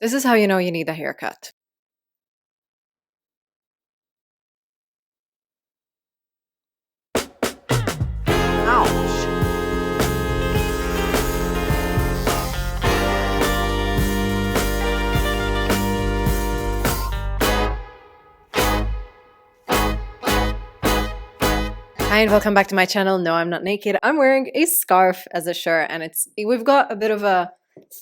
This is how you know you need a haircut. Ouch. Hi and welcome back to my channel. No, I'm not naked. I'm wearing a scarf as a shirt, and we've got a bit of a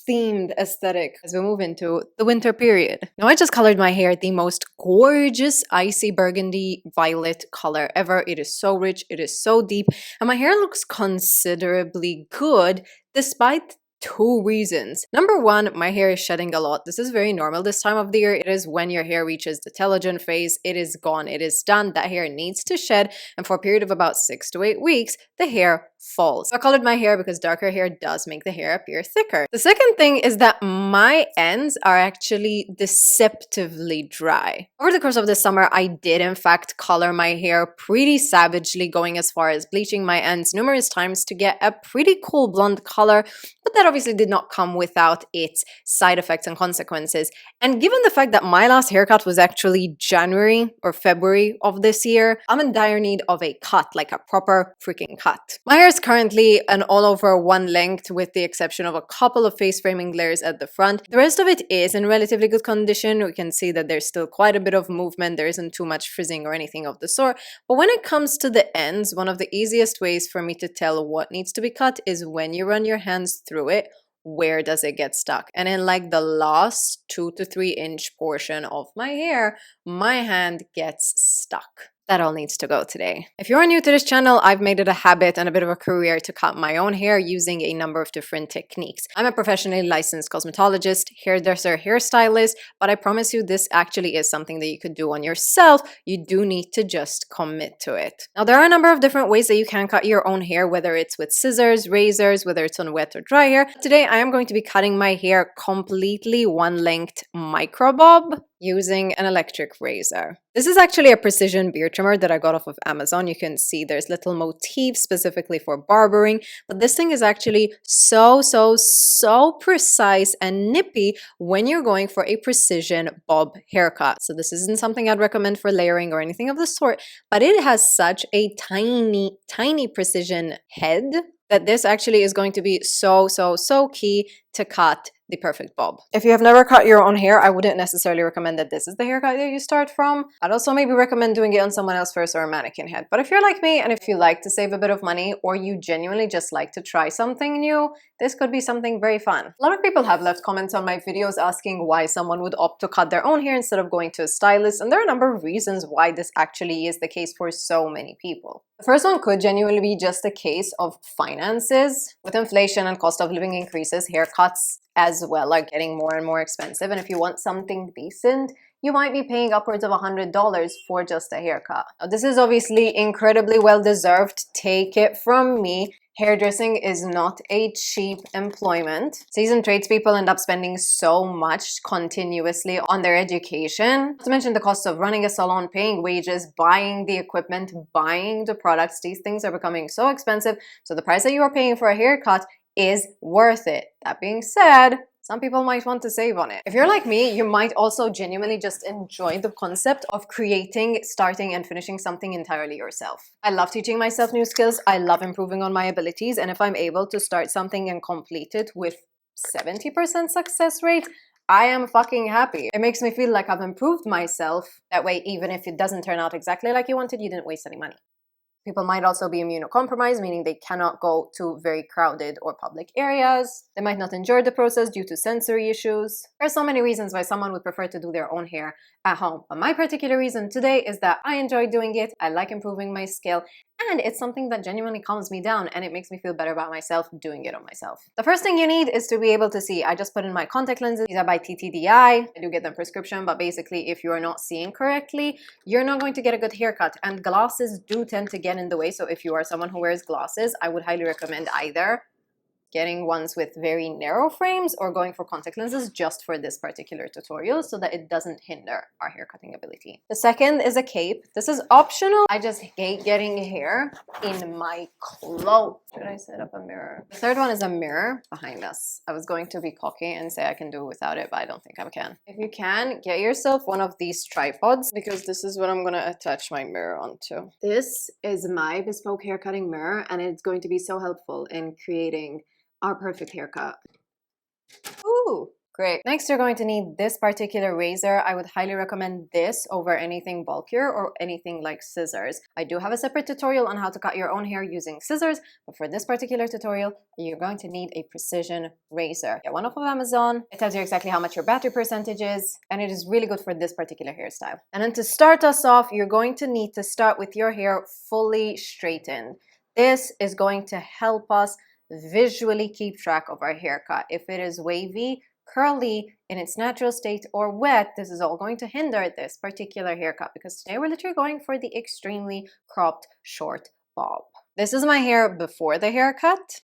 themed aesthetic as we move into the winter period. Now I just colored my hair the most gorgeous icy burgundy violet color ever. It is so rich, it is so deep, and my hair looks considerably good despite two reasons. Number one, my hair is shedding a lot. This is very normal this time of the year. It is when your hair reaches the telogen phase. It is gone. It is done. That hair needs to shed. And for a period of about 6 to 8 weeks, the hair falls. So I colored my hair because darker hair does make the hair appear thicker. The second thing is that my ends are actually deceptively dry. Over the course of the summer, I did in fact color my hair pretty savagely, going as far as bleaching my ends numerous times to get a pretty cool blonde color, but that obviously did not come without its side effects and consequences. And given the fact that my last haircut was actually January or February of this year, I'm in dire need of a cut, like a proper freaking cut. My hair is currently an all over one length with the exception of a couple of face framing layers at the front. The rest of it is in relatively good condition. We can see that there's still quite a bit of movement. There isn't too much frizzing or anything of the sort. But when it comes to the ends, one of the easiest ways for me to tell what needs to be cut is when you run your hands through it, where does it get stuck? And in like the last 2 to 3 inch portion of my hair, my hand gets stuck. That all needs to go today. If you're new to this channel, I've made it a habit and a bit of a career to cut my own hair using a number of different techniques. I'm a professionally licensed cosmetologist, hairdresser, hairstylist, but I promise you this actually is something that you could do on yourself. You do need to just commit to it. Now, there are a number of different ways that you can cut your own hair, whether it's with scissors, razors, whether it's on wet or dry hair. Today, I am going to be cutting my hair completely one length micro bob using an electric razor. This is actually a precision beard trimmer that I got off of Amazon. You can see there's little motifs specifically for barbering, but this thing is actually so precise and nippy when you're going for a precision bob haircut. So this isn't something I'd recommend for layering or anything of the sort, but it has such a tiny precision head that this actually is going to be so key to cut the perfect bob. If you have never cut your own hair, I wouldn't necessarily recommend that this is the haircut that you start from. I'd also maybe recommend doing it on someone else first or a mannequin head. But if you're like me and if you like to save a bit of money or you genuinely just like to try something new, this could be something very fun. A lot of people have left comments on my videos asking why someone would opt to cut their own hair instead of going to a stylist, and there are a number of reasons why this actually is the case for so many people. The first one could genuinely be just a case of finances. With inflation and cost of living increases, haircuts as well are getting more and more expensive, and if you want something decent, you might be paying upwards of $100 for just a haircut. Now, this is obviously incredibly well deserved. Take it from me. Hairdressing is not a cheap employment. Seasoned tradespeople end up spending so much continuously on their education. Not to mention the cost of running a salon, paying wages, buying the equipment, buying the products. These things are becoming so expensive. So the price that you are paying for a haircut is worth it. That being said, some people might want to save on it. If you're like me, you might also genuinely just enjoy the concept of creating, starting, and finishing something entirely yourself. I love teaching myself new skills. I love improving on my abilities. And if I'm able to start something and complete it with 70% success rate, I am fucking happy. It makes me feel like I've improved myself. That way, even if it doesn't turn out exactly like you wanted, you didn't waste any money. People might also be immunocompromised, meaning they cannot go to very crowded or public areas. They might not enjoy the process due to sensory issues. There are so many reasons why someone would prefer to do their own hair at home. But my particular reason today is that I enjoy doing it, I like improving my skill, and it's something that genuinely calms me down and it makes me feel better about myself doing it on myself. The first thing you need is to be able to see. I just put in my contact lenses. These are by TTDI. I do get them prescription, but basically if you are not seeing correctly, you're not going to get a good haircut, and glasses do tend to get in the way. So if you are someone who wears glasses, I would highly recommend either getting ones with very narrow frames or going for contact lenses just for this particular tutorial so that it doesn't hinder our hair cutting ability. The second is a cape. This is optional. I just hate getting hair in my clothes. Should I set up a mirror? The third one is a mirror behind us. I was going to be cocky and say I can do without it, but I don't think I can. If you can, get yourself one of these tripods because this is what I'm gonna attach my mirror onto. This is my bespoke hair cutting mirror and it's going to be so helpful in creating our perfect haircut. Ooh, great. Next, you're going to need this particular razor. I would highly recommend this over anything bulkier or anything like scissors. I do have a separate tutorial on how to cut your own hair using scissors, but for this particular tutorial, you're going to need a precision razor. Get one off of Amazon. It tells you exactly how much your battery percentage is, and it is really good for this particular hairstyle. And then to start us off, you're going to need to start with your hair fully straightened. This is going to help us visually keep track of our haircut. If it is wavy, curly, in its natural state, or wet, this is all going to hinder this particular haircut because today we're literally going for the extremely cropped short bob. This is my hair before the haircut.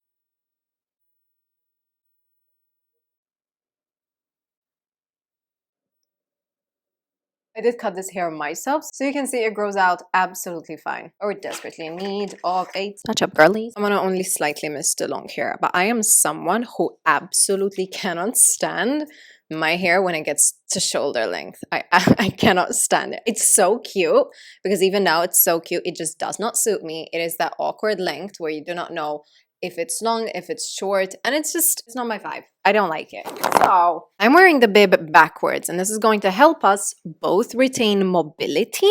I did cut this hair myself, so you can see it grows out absolutely fine. Or desperately in need of a touch-up, girlies. I'm gonna only slightly miss the long hair, but I am someone who absolutely cannot stand my hair when it gets to shoulder length. I cannot stand it. It's so cute because even now it's so cute. It just does not suit me. It is that awkward length where you do not know if it's long, if it's short, and it's not my vibe. I don't like it. So I'm wearing the bib backwards, and this is going to help us both retain mobility,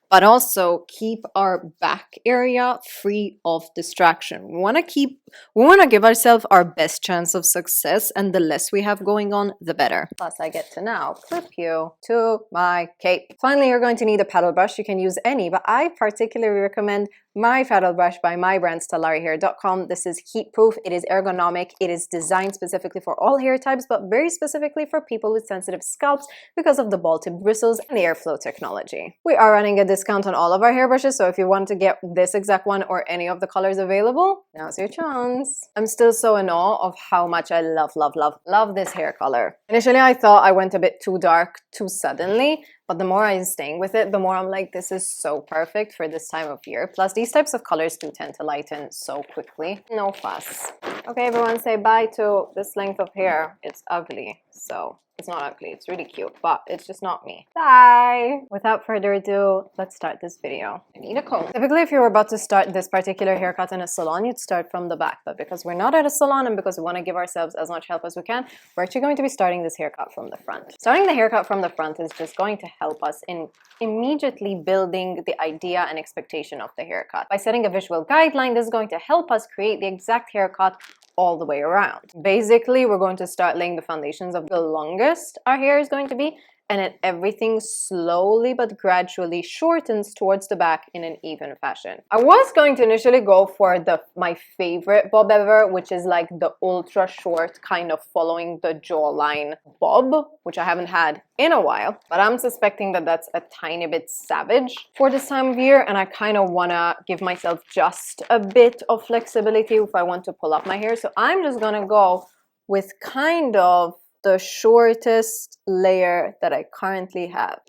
but also keep our back area free of distraction. We want to give ourselves our best chance of success, and the less we have going on, the better. Plus, I get to now clip you to my cape. Finally, you're going to need a paddle brush. You can use any, but I particularly recommend my paddle brush by my brand, StellaRhair.com. This is heat proof. It is ergonomic. It is designed specifically for all hair types, but very specifically for people with sensitive scalps because of the ball tip bristles and the airflow technology. We are running a discount on all of our hairbrushes, so if you want to get this exact one or any of the colors available, now's your chance. I'm still so in awe of how much I love this hair color. Initially, I thought I went a bit too dark too suddenly, but the more I'm staying with it, the more I'm like, this is so perfect for this time of year. Plus, these types of colors do tend to lighten so quickly. No fuss. Okay, everyone, say bye to this length of hair. It's ugly, so it's not ugly. It's really cute, but it's just not me. Bye! Without further ado, let's start this video. I need a comb. Typically, if you were about to start this particular haircut in a salon, you'd start from the back. But because we're not at a salon and because we want to give ourselves as much help as we can, we're actually going to be starting this haircut from the front. Starting the haircut from the front is just going to help us in immediately building the idea and expectation of the haircut. By setting a visual guideline, this is going to help us create the exact haircut all the way around. Basically, we're going to start laying the foundations of the longest our hair is going to be, and then everything slowly but gradually shortens towards the back in an even fashion. I was going to initially go for my favorite bob ever, which is like the ultra short kind of following the jawline bob, which I haven't had in a while, but I'm suspecting that that's a tiny bit savage for this time of year, and I kind of want to give myself just a bit of flexibility if I want to pull up my hair. So I'm just gonna go with kind of the shortest layer that I currently have.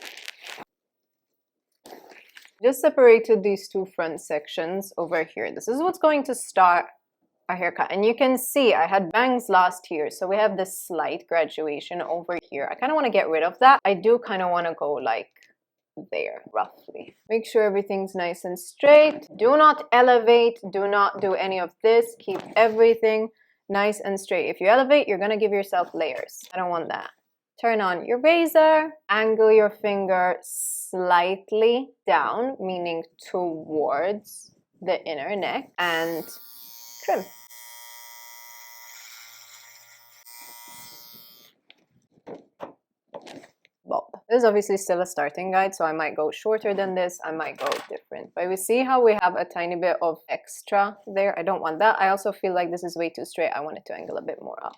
Just separated these two front sections over here. This is what's going to start our haircut. And you can see I had bangs last year, so we have this slight graduation over here. I kind of want to get rid of that. I do kind of want to go like there, roughly. Make sure everything's nice and straight. Do not elevate. Do not do any of this. Keep everything nice and straight. If you elevate, you're gonna give yourself layers. I don't want that. Turn on your razor, angle your finger slightly down, meaning towards the inner neck, and trim. Bob. This is obviously still a starting guide, so I might go shorter than this, I might go different. But we see how we have a tiny bit of extra there. I don't want that. I also feel like this is way too straight. I want it to angle a bit more up.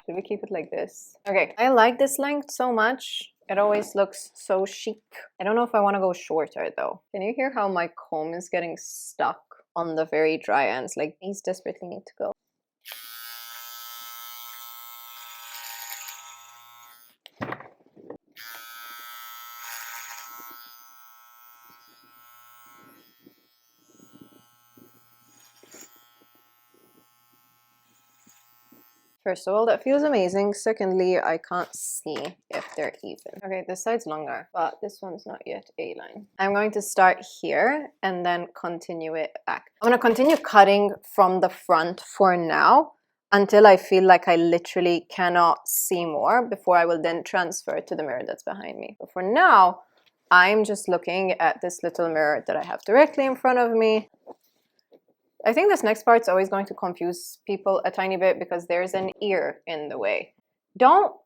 Should we keep it like this? Okay, I like this length so much It always looks so chic. I don't know if I want to go shorter though. Can you hear how my comb is getting stuck on the very dry ends? Like, these desperately need to go. First of all, that feels amazing. Secondly, I can't see if they're even. Okay, this side's longer, but this one's not yet A-line. I'm going to start here and then continue it back. I'm going to continue cutting from the front for now until I feel like I literally cannot see more, before I will then transfer to the mirror that's behind me. But for now, I'm just looking at this little mirror that I have directly in front of me. I think this next part's always going to confuse people a tiny bit because there's an ear in the way. Don't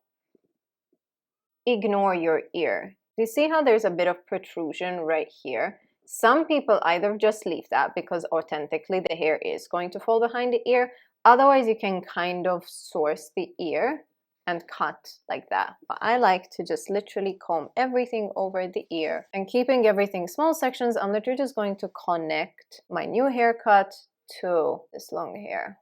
ignore your ear. Do you see how there's a bit of protrusion right here? Some people either just leave that because authentically the hair is going to fall behind the ear. Otherwise, you can kind of source the ear and cut like that. But I like to just literally comb everything over the ear. And keeping everything small sections, I'm literally just going to connect my new haircut to this long hair.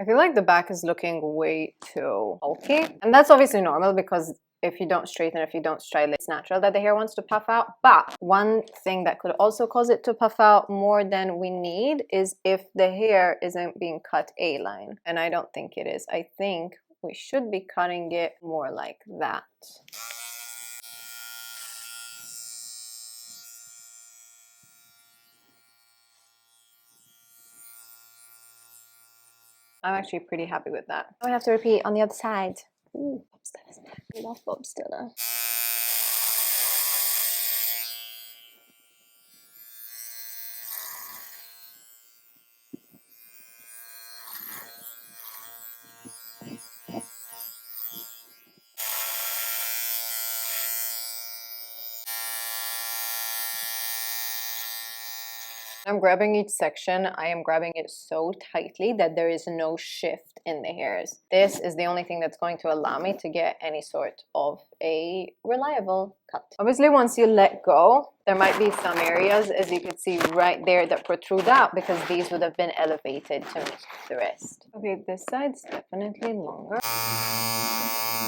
I feel like the back is looking way too bulky. And that's obviously normal because if you don't straighten, if you don't style, it's natural that the hair wants to puff out. But one thing that could also cause it to puff out more than we need is if the hair isn't being cut A-line. And I don't think it is. I think we should be cutting it more like that. I'm actually pretty happy with that. Now I have to repeat on the other side. Ooh, Bob Stella's back. I love Bob Stella. I'm grabbing each section. I am grabbing it so tightly that there is no shift in the hairs. This is the only thing that's going to allow me to get any sort of a reliable cut. Obviously, once you let go, there might be some areas, as you can see right there, that protrude out because these would have been elevated to meet the rest. Okay, this side's definitely longer.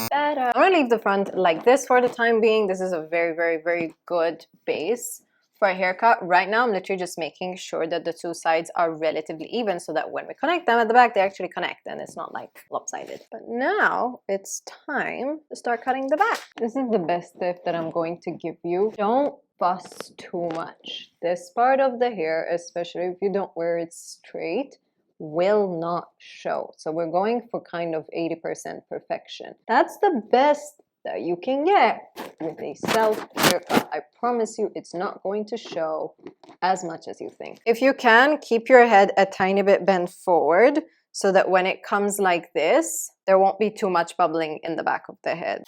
Better. I'm gonna leave the front like this for the time being. This is a very, very, very good base for a haircut. Right now, I'm literally just making sure that the two sides are relatively even so that when we connect them at the back, they actually connect and it's not like lopsided. But now it's time to start cutting the back. This is the best tip that I'm going to give you. Don't fuss too much. This part of the hair, especially if you don't wear it straight, will not show. So we're going for kind of 80% perfection. That's the best that you can get with a self haircut. I promise you it's not going to show as much as you think. If you can, keep your head a tiny bit bent forward so that when it comes like this, there won't be too much bubbling in the back of the head.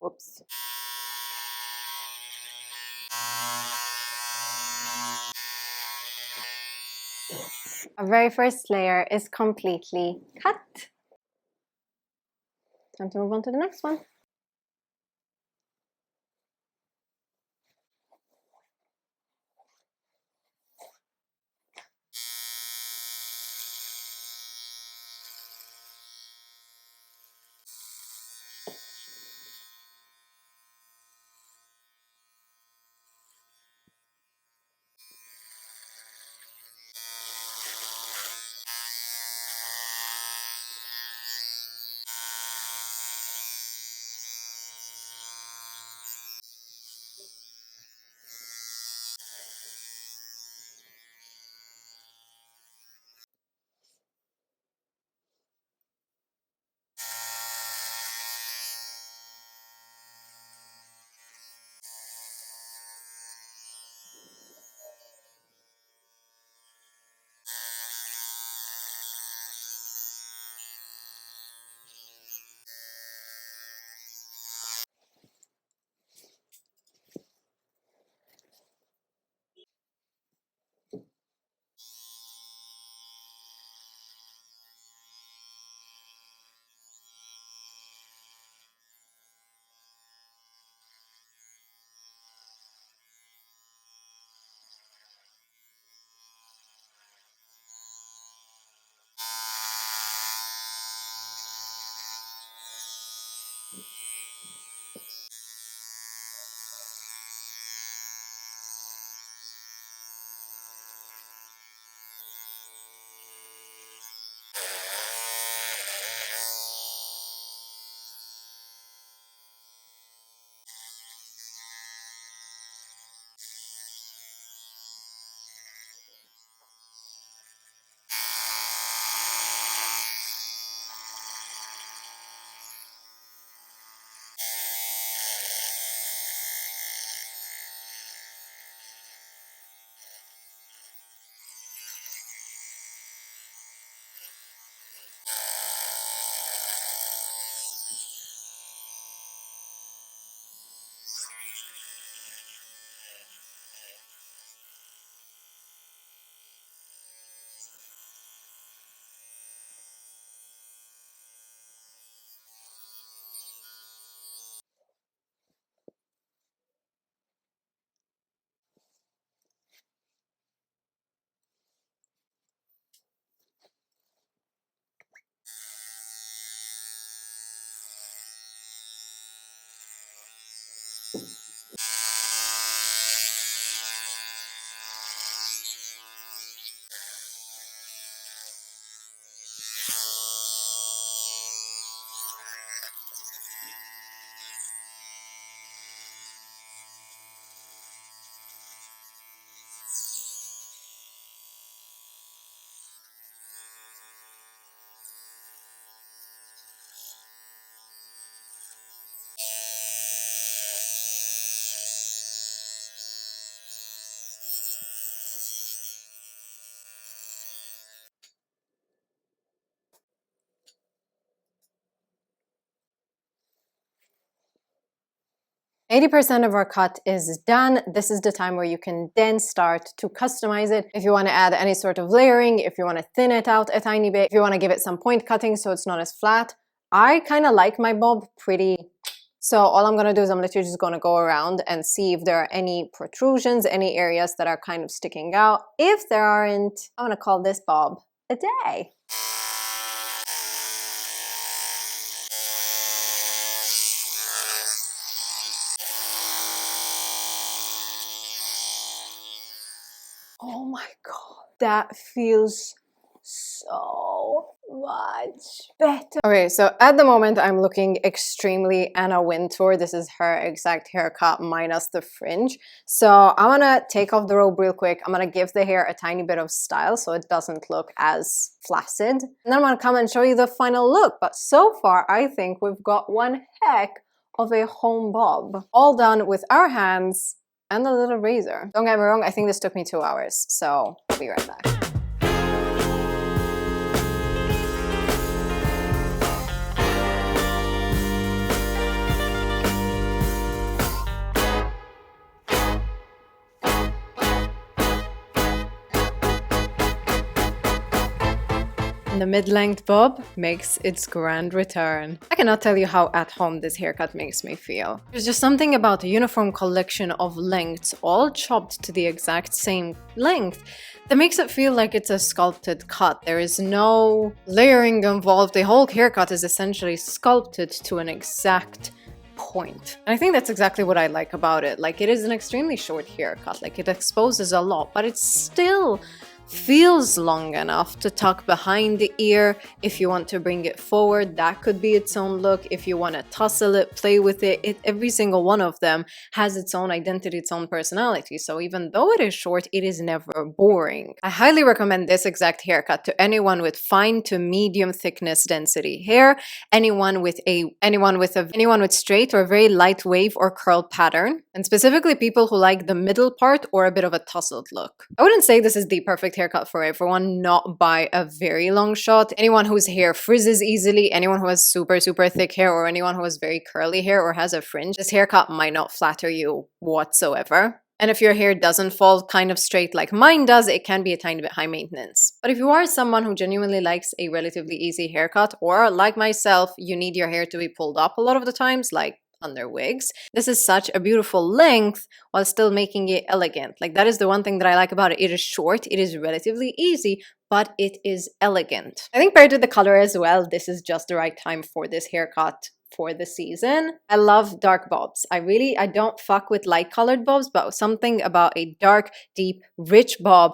Whoops. Our very first layer is completely cut. Time to move on to the next one. 80% of our cut is done. This is the time where you can then start to customize it. If you want to add any sort of layering, if you want to thin it out a tiny bit, if you want to give it some point cutting so it's not as flat. I kind of like my bob pretty. So all I'm going to do is I'm literally just going to go around and see if there are any protrusions, any areas that are kind of sticking out. If there aren't, I'm going to call this bob a day. Oh my God, that feels so much better. Okay, so at the moment I'm looking extremely Anna Wintour. This is her exact haircut minus the fringe. So I'm gonna take off the robe real quick. I'm gonna give the hair a tiny bit of style so it doesn't look as flaccid. And then I'm gonna come and show you the final look. But so far I think we've got one heck of a home bob. All done with our hands and a little razor. Don't get me wrong, I think this took me 2 hours, so I'll be right back. The mid-length bob makes its grand return. I cannot tell you how at home this haircut makes me feel. There's just something about a uniform collection of lengths all chopped to the exact same length that makes it feel like it's a sculpted cut. There is no layering involved. The whole haircut is essentially sculpted to an exact point. And I think that's exactly what I like about it. Like, it is an extremely short haircut. Like, it exposes a lot, but it's still feels long enough to tuck behind the ear. If you want to bring it forward, that could be its own look. If you want to tussle it, play with it, every single one of them has its own identity, its own personality. So even though it is short, it is never boring. I highly recommend this exact haircut to anyone with fine to medium thickness density hair, anyone with straight or very light wave or curl pattern, and specifically people who like the middle part or a bit of a tousled look. I wouldn't say this is the perfect haircut for everyone, not by a very long shot. Anyone whose hair frizzes easily, anyone who has super thick hair, or anyone who has very curly hair or has a fringe, this haircut might not flatter you whatsoever. And if your hair doesn't fall kind of straight like mine does, it can be a tiny bit high maintenance. But if you are someone who genuinely likes a relatively easy haircut, or like myself, you need your hair to be pulled up a lot of the times, like under wigs, this is such a beautiful length while still making it elegant. Like, that is the one thing that I like about it. It is short, it is relatively easy, but it is elegant. I think paired with the color as well, this is just the right time for this haircut for the season. I love dark bobs. I don't fuck with light colored bobs, but something about a dark, deep, rich bob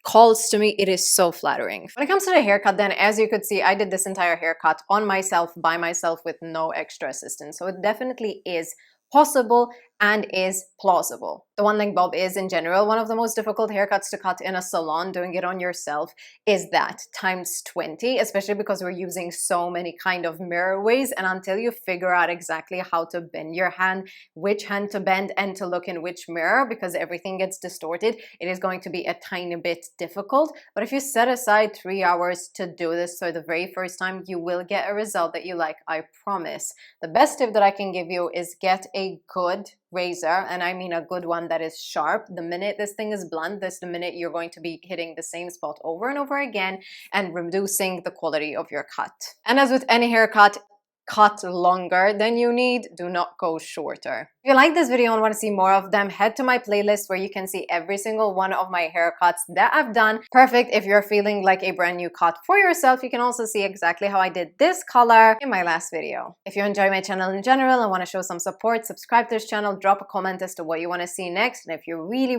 calls to me. It is so flattering. When it comes to the haircut then, as you could see, I did this entire haircut on myself, by myself, with no extra assistance. So it definitely is possible and is plausible. The one length bob is in general one of the most difficult haircuts to cut in a salon. Doing it on yourself is that times 20, especially because we're using so many kind of mirror ways, and until you figure out exactly how to bend your hand, which hand to bend and to look in which mirror, because everything gets distorted, it is going to be a tiny bit difficult. But if you set aside 3 hours to do this for the very first time, you will get a result that you like, I promise. The best tip that I can give you is get a good razor, and I mean a good one that is sharp. The minute this thing is blunt, that's the minute you're going to be hitting the same spot over and over again and reducing the quality of your cut. And as with any haircut, cut longer than you need, do not go shorter. If you like this video and want to see more of them, head to my playlist where you can see every single one of my haircuts that I've done. Perfect if you're feeling like a brand new cut for yourself. You can also see exactly how I did this color in my last video. If you enjoy my channel in general and want to show some support, subscribe to this channel, drop a comment as to what you want to see next. And if you really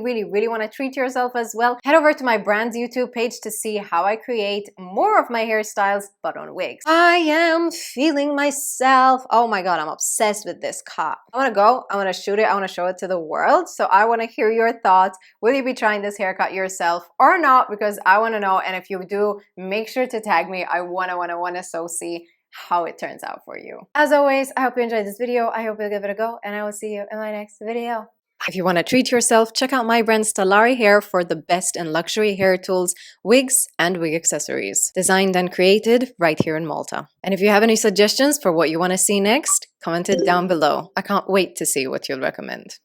want to treat yourself as well, head over to my brand's YouTube page to see how I create more of my hairstyles, but on wigs. I am feeling myself. Oh my god, I'm obsessed with this cut. I want to go, I want to shoot it, I want to show it to the world. So I want to hear your thoughts. Will you be trying this haircut yourself or not? Because I want to know, and if you do, make sure to tag me. I want to so see how it turns out for you. As always, I hope you enjoyed this video. I hope you'll give it a go, and I will see you in my next video. If you want to treat yourself, check out my brand Stellari Hair for the best in luxury hair tools, wigs, and wig accessories. Designed and created right here in Malta. And if you have any suggestions for what you want to see next, comment it down below. I can't wait to see what you'll recommend.